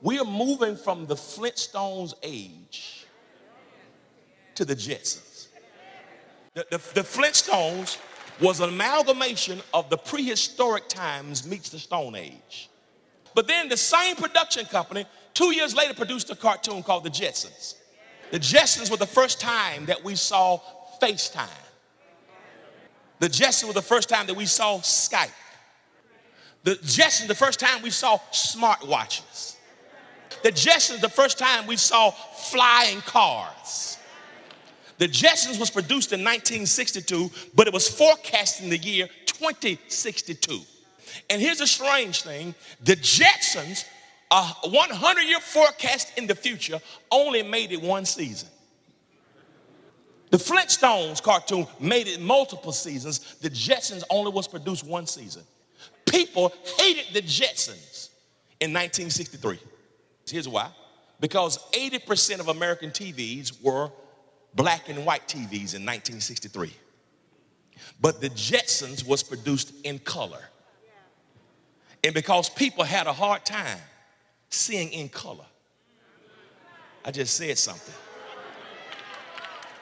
We are moving from the Flintstones age to the Jetsons. The Flintstones was an amalgamation of the prehistoric times meets the Stone Age. But then the same production company 2 years later produced a cartoon called the Jetsons. The Jetsons were the first time that we saw FaceTime. The Jetsons were the first time that we saw Skype. The Jetsons, the first time we saw smartwatches. The Jetsons, the first time we saw flying cars. The Jetsons was produced in 1962, but it was forecast in the year 2062. And here's a strange thing. The Jetsons, a 100-year forecast in the future, only made it one season. The Flintstones cartoon made it multiple seasons. The Jetsons only was produced one season. People hated the Jetsons in 1963. Here's why. Because 80% of American TVs were black and white TVs in 1963. But the Jetsons was produced in color. And because people had a hard time seeing in color. I just said something.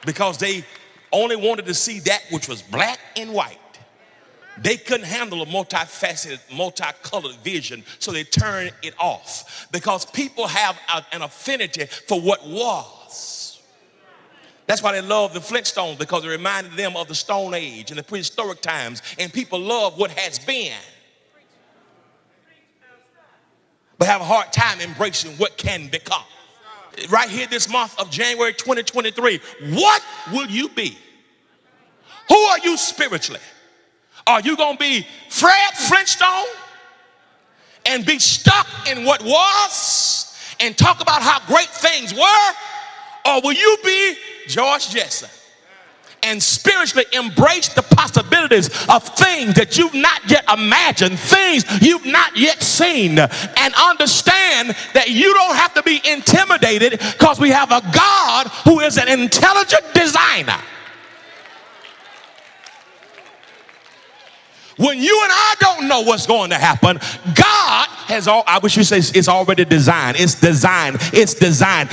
Because they only wanted to see that which was black and white. They couldn't handle a multifaceted, multicolored vision, so they turned it off. Because people have an affinity for what was. That's why they love the Flintstones, because it reminded them of the Stone Age and the prehistoric times, and people love what has been, but have a hard time embracing what can become. Right here this month of January 2023, what will you be? Who are you spiritually? Are you going to be Fred Flintstone and be stuck in what was and talk about how great things were? Or will you be George Jetson and spiritually embrace the possibilities of things that you've not yet imagined, things you've not yet seen, and understand that you don't have to be intimidated because we have a God who is an intelligent designer. When you and I don't know what's going to happen, God has I wish you say it's already designed. It's designed. It's designed.